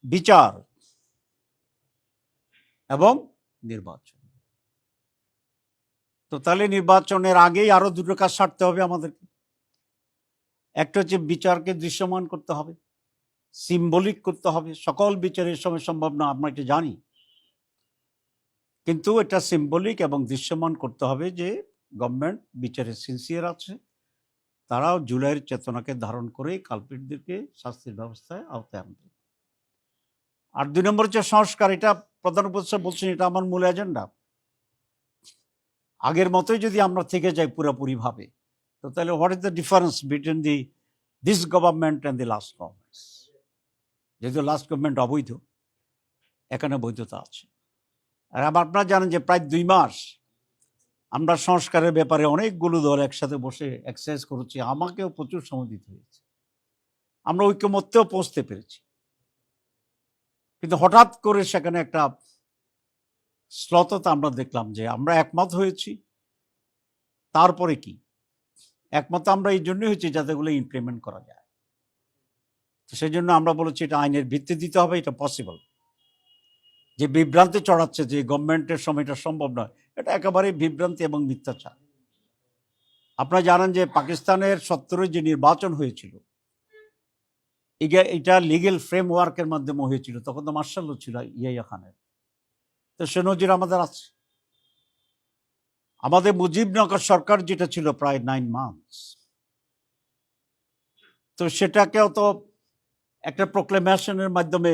বিচার এবং নির্বাচন। তো তাহলে নির্বাচনের আগেই আরো দুটো কাজ সারতে হবে আমাদেরকে। একটা হচ্ছে বিচারকে দৃশ্যমান করতে হবে, সিম্বলিক করতে হবে। সকল বিচারের সময় সম্ভব না, আমরা এটা জানি, কিন্তু এটা সিম্বলিক এবং দৃশ্যমান করতে হবে যে গভর্নমেন্ট বিচারে সিনসিয়ার আছে, তারাও জুলাইয়ের চেতনাকে ধারণ করে কালপিটদেরকে শাস্তির ব্যবস্থায় আওতায় আনবে। আর 2 নম্বর হচ্ছে সংস্কার। এটা প্রধান উপদেষ্টা বলছেন এটা আমার মূল এজেন্ডা। আগের মতোই যদি আমরা থেকে যাই পুরোপুরি ভাবে, তো তাহলে what is the difference between this government and the last government? যেহেতু লাস্ট গভর্নমেন্ট অবৈধ, এখানে বৈধতা আছে। আর আপনারা জানেন যে প্রায় 2 মাস আমরা সংস্কারের ব্যাপারে অনেকগুলো দল একসাথে বসে এক্সারসাইজ করেছি, আমাকেও প্রচুর সময় দিতে হয়েছে, আমরা ঐক্যমত্যেও পৌঁছতে পেরেছি। কিন্তু হঠাৎ করে সেখানে একটা শ্লথতা আমরা দেখলাম যে আমরা একমত হয়েছি, তারপরে কি? একমত আমরা এই জন্যই হয়েছি যাতে এগুলো ইমপ্লিমেন্ট করা যায়। তো সেই জন্য আমরা বলেছি এটা আইনের ভিত্তি দিতে হবে, এটা পসিবল। যে বিভ্রান্তি চড়াচ্ছে যে গভর্নমেন্টের সময় এটা সম্ভব নয়, এটা একেবারেই বিভ্রান্তি এবং মিথ্যাচার। আপনারা জানেন যে পাকিস্তানের 70 যে নির্বাচন হয়েছিল, এটা লিগেল ফ্রেমওয়ার্কের মাধ্যমে হয়েছিল। তখন তো মার্শাল ল ছিল ইয়াহিয়া খানের, তো সে নজির আমাদের আছে। আমাদের মুজিবনগর সরকার যেটা ছিল প্রায় 9 মান্থস, তো সেটাকেও তো একটা প্রোক্লেমেশনের মাধ্যমে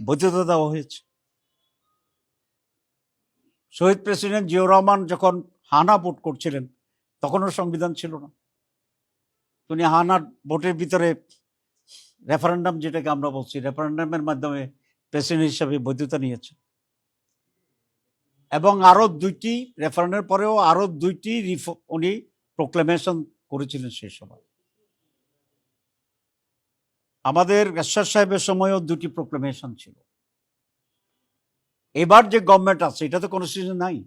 বৈধতা দেওয়া হয়েছে। শহীদ প্রেসিডেন্ট জিয়াউর রহমান যখন হানা ভোট করছিলেন, তখনও সংবিধান ছিল না। তিনি হানা ভোটের ভিতরে রেফারেন্ডাম, যেটাকে আমরা বলছি, রেফারেন্ডামের মাধ্যমে প্রেসিডেন্ট হিসাবে বৈধতা নিয়েছে। এবং আরো 2টি রেফারেন্ডামের পরেও আরো 2টি উনি প্রোক্লেমেশন করেছিলেন সেই সময়। আমাদের এরশাদ সাহেবের সময়ও 2টি প্রোক্লেমেশন ছিল। এবার যে গভর্নমেন্ট আছে এটা তো কনস্টিটিউশন নাই,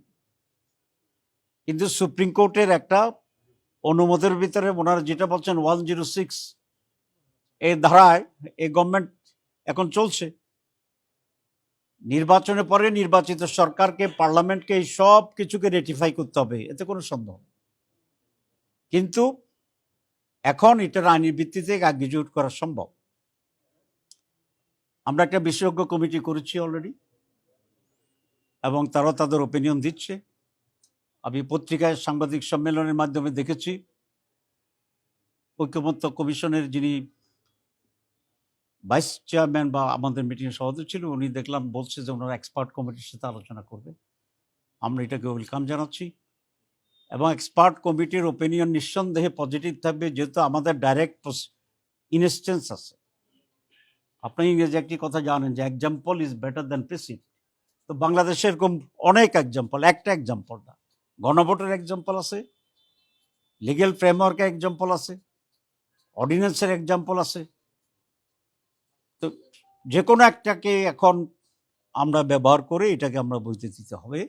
কিন্তু সুপ্রিম কোর্টের একটা অনুমোদের ভিতরে ওনারা যেটা বলছেন 106 এই ধারায় এই গভর্নমেন্ট এখন চলছে। নির্বাচনের পরে নির্বাচিত সরকারকে, পার্লামেন্টকে এই সব কিছুকে রেটিফাই করতে হবে, এতে কোনো সন্দেহ নেই। কিন্তু এখন এটার আইনের ভিত্তিতে এক্সিকিউট করা সম্ভব। আমরা একটা বিশেষজ্ঞ কমিটি করেছি অলরেডি, এবং তারা তাদের ওপিনিয়ন দিচ্ছে। আমি পত্রিকায় সাংবাদিক সম্মেলনের মাধ্যমে দেখেছি ঐক্যমত্য কমিশনের যিনি ভাইস চেয়ারম্যান বা আমাদের মিটিংয়ের সভাপতি ছিল, উনি দেখলাম বলছে যে ওনারা এক্সপার্ট কমিটির সাথে আলোচনা করবে। আমরা এটাকে ওয়েলকাম জানাচ্ছি, এবং এক্সপার্ট কমিটির ওপিনিয়ন নিঃসন্দেহে পজিটিভ থাকবে, যেহেতু আমাদের ডাইরেক্ট ইনস্টেন্স আছে। আপনি ইংরেজি একটি কথা জানেন যে example is better than president. তো বাংলাদেশে এরকম অনেক এক্সাম্পল, একটা এক্সাম্পল না, গণভোটের এক্সাম্পল আছে, লিগেল ফ্রেমওয়ার্কের এক্সাম্পল আছে, অর্ডিন্যান্সের এক্সাম্পল আছে। তো যে কোনো একটাকে এখন আমরা ব্যবহার করে এটাকে আমরা বইতে দিতে হবে,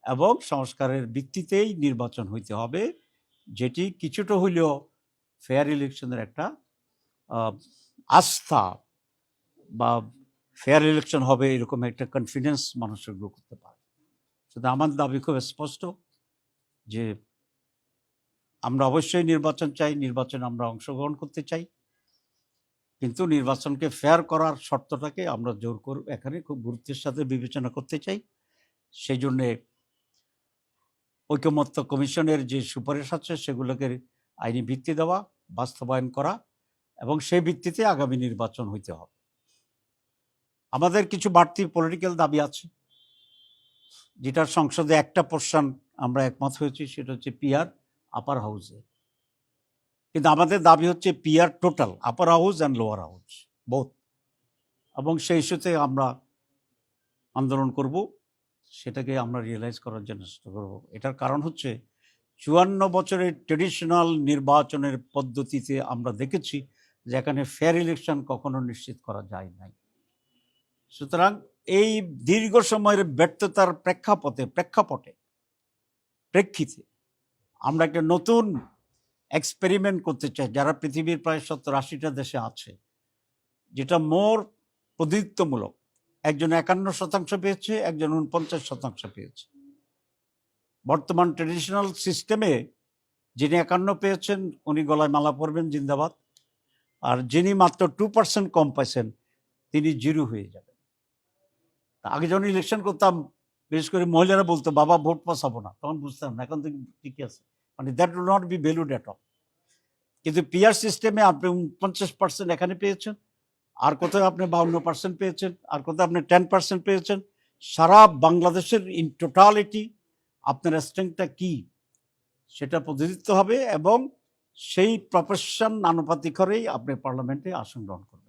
এবং সংস্কারের ভিত্তিতেই নির্বাচন হইতে হবে, যেটি কিছুটা হইলেও ফেয়ার ইলেকশনের একটা আস্থা বা ফেয়ার ইলেকশন হবে এরকম একটা কনফিডেন্স মানুষের গ্রো করতে পারে। শুধু আমার দাবি খুব স্পষ্ট যে আমরা অবশ্যই নির্বাচন চাই, নির্বাচনে আমরা অংশগ্রহণ করতে চাই, কিন্তু নির্বাচনকে ফেয়ার করার শর্তটাকে আমরা জোর করে এখানে খুব গুরুত্বের সাথে বিবেচনা করতে চাই। সেই জন্যে ঐকমত্য কমিশনের যে সুপারিশ আছে সেগুলোকে আইনি ভিত্তি দেওয়া, বাস্তবায়ন করা, এবং সেই ভিত্তিতে আগামী নির্বাচন হইতে হবে। আমাদের কিছু বাড়তি পলিটিক্যাল দাবি আছে, যেটার সংসদে একটা পোর্শন আমরা একমত হয়েছি, সেটা হচ্ছে পিআর আপার হাউসে। কিন্তু আমাদের দাবি হচ্ছে PR total, upper house and lower house both, এবং সেই ইস্যুতে আমরা আন্দোলন করব, সেটাকে আমরা রিয়েলাইজ করার জন্য চেষ্টা করব। এটার কারণ হচ্ছে 54 বছরের ট্রেডিশনাল নির্বাচনের পদ্ধতিতে আমরা দেখেছি যে এখানে ফেয়ার ইলেকশন কখনো নিশ্চিত করা যায় নাই। সুতরাং এই দীর্ঘ সময়ের ব্যর্থতার প্রেক্ষিতে আমরা একটা নতুন এক্সপেরিমেন্ট করতে চাই, যারা পৃথিবীর প্রায় 70-80টা দেশে আছে, যেটা মোর প্রতিনিধিত্বমূলক। একজন 51% পেয়েছে, একজন 49% পেয়েছে। বর্তমান ট্রেডিশনাল সিস্টেমে যিনি 51 পেয়েছেন উনি গলায় মালা পরবেন, জিন্দাবাদ। আর যিনি মাত্র 2% কম পাইছেন তিনি জিরো হয়ে যাবেন। আগে যখন ইলেকশন করতাম, বিশেষ করে মহিলারা বলতো বাবা ভোট পাসাবো না, তখন বুঝতাম না, এখন তো ঠিকই আছে, মানে that will not be valued at all. কিন্তু পিআর সিস্টেমে আপনি 49% এখানে পেয়েছেন, আর কোথাও আপনি 52% পেয়েছেন, আর কোথাও আপনি 10% পেয়েছেন। সারা বাংলাদেশের ইন টোটালিটি আপনার স্ট্রেংথটা কি সেটা প্রতিনিধিত্ব হবে এবং সেই প্রফেশন আনুপাতিক করেই আপনি পার্লামেন্টে আসন গ্রহণ করবেন।